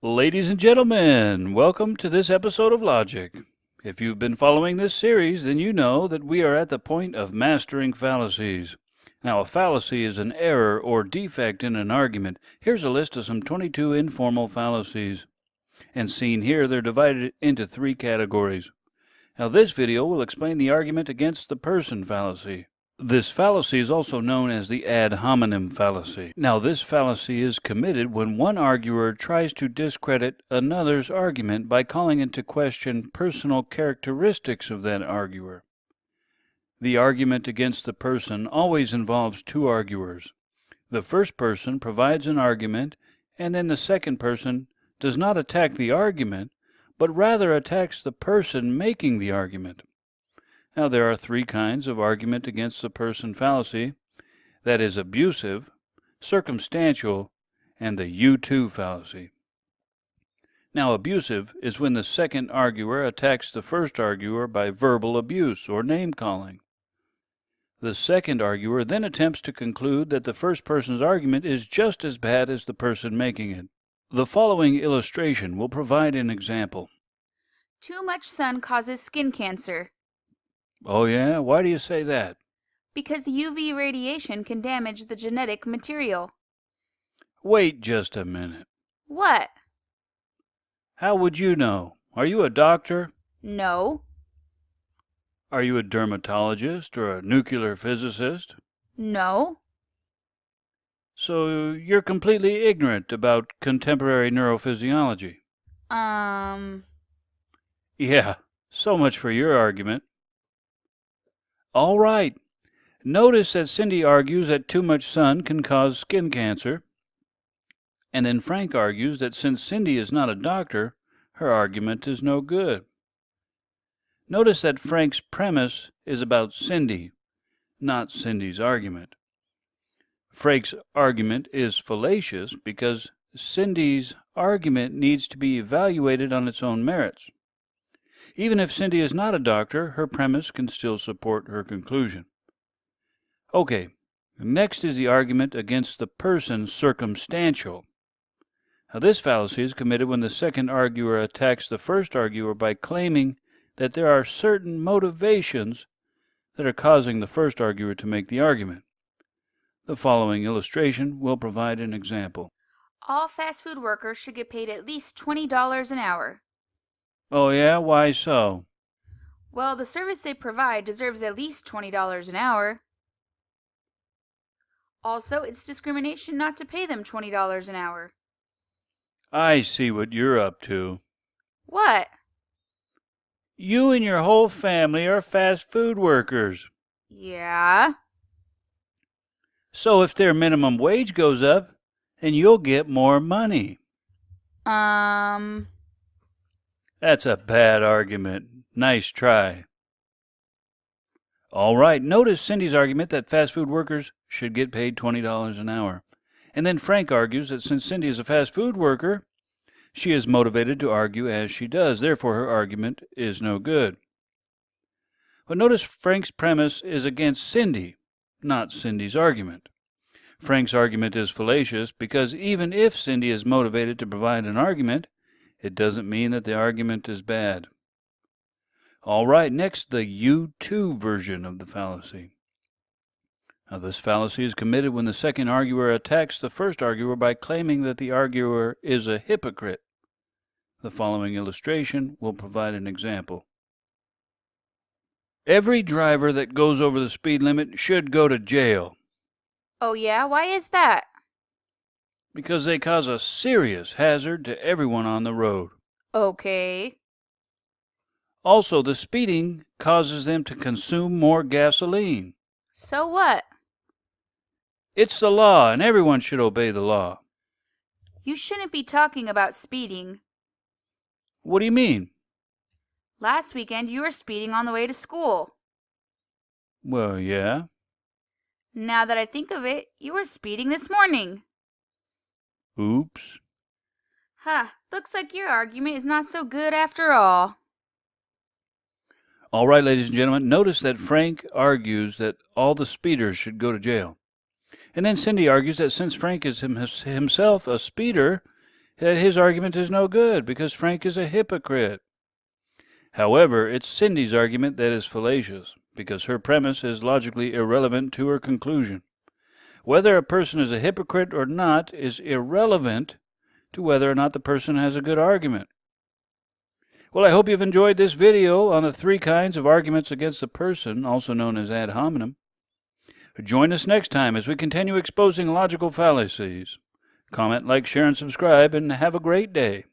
Ladies and gentlemen, welcome to this episode of Logic. If you've been following this series, then you know that we are at the point of mastering fallacies. Now, a fallacy is an error or defect in an argument. Here's a list of some 22 informal fallacies. And seen here, they're divided into 3 categories. Now, this video will explain the argument against the person fallacy. This fallacy is also known as the ad hominem fallacy. Now, this fallacy is committed when one arguer tries to discredit another's argument by calling into question personal characteristics of that arguer. The argument against the person always involves 2 arguers. The first person provides an argument, and then the second person does not attack the argument, but rather attacks the person making the argument. Now, there are 3 kinds of argument against the person fallacy. That is abusive, circumstantial, and the you-too fallacy. Now, abusive is when the second arguer attacks the first arguer by verbal abuse or name-calling. The second arguer then attempts to conclude that the first person's argument is just as bad as the person making it. The following illustration will provide an example. Too much sun causes skin cancer. Oh yeah? Why do you say that? Because UV radiation can damage the genetic material. Wait just a minute. What? How would you know? Are you a doctor? No. Are you a dermatologist or a nuclear physicist? No. So you're completely ignorant about contemporary neurophysiology. Yeah, so much for your argument. All right. Notice that Cindy argues that too much sun can cause skin cancer. And then Frank argues that since Cindy is not a doctor, her argument is no good. Notice that Frank's premise is about Cindy, not Cindy's argument. Frank's argument is fallacious because Cindy's argument needs to be evaluated on its own merits. Even if Cindy is not a doctor, her premise can still support her conclusion. Okay, next is the argument against the person circumstantial. Now, this fallacy is committed when the second arguer attacks the first arguer by claiming that there are certain motivations that are causing the first arguer to make the argument. The following illustration will provide an example. All fast food workers should get paid at least $20 an hour. Oh yeah? Why so? Well, the service they provide deserves at least $20 an hour. Also, it's discrimination not to pay them $20 an hour. I see what you're up to. What? You and your whole family are fast food workers. Yeah. So if their minimum wage goes up, then you'll get more money. That's a bad argument. Nice try. All right, notice Cindy's argument that fast food workers should get paid $20 an hour. And then Frank argues that since Cindy is a fast food worker, she is motivated to argue as she does. Therefore, her argument is no good. But notice Frank's premise is against Cindy, not Cindy's argument. Frank's argument is fallacious because even if Cindy is motivated to provide an argument, it doesn't mean that the argument is bad. All right, next, the you-too version of the fallacy. Now, this fallacy is committed when the second arguer attacks the first arguer by claiming that the arguer is a hypocrite. The following illustration will provide an example. Every driver that goes over the speed limit should go to jail. Oh yeah? Why is that? Because they cause a serious hazard to everyone on the road. Okay. Also, the speeding causes them to consume more gasoline. So what? It's the law, and everyone should obey the law. You shouldn't be talking about speeding. What do you mean? Last weekend you were speeding on the way to school. Well, yeah. Now that I think of it, you were speeding this morning. Oops. Looks like your argument is not so good after all. All right, ladies and gentlemen, notice that Frank argues that all the speeders should go to jail. And then Cindy argues that since Frank is himself a speeder, that his argument is no good because Frank is a hypocrite. However, it's Cindy's argument that is fallacious, because her premise is logically irrelevant to her conclusion. Whether a person is a hypocrite or not is irrelevant to whether or not the person has a good argument. Well, I hope you've enjoyed this video on the 3 kinds of arguments against a person, also known as ad hominem. Join us next time as we continue exposing logical fallacies. Comment, like, share, and subscribe, and have a great day.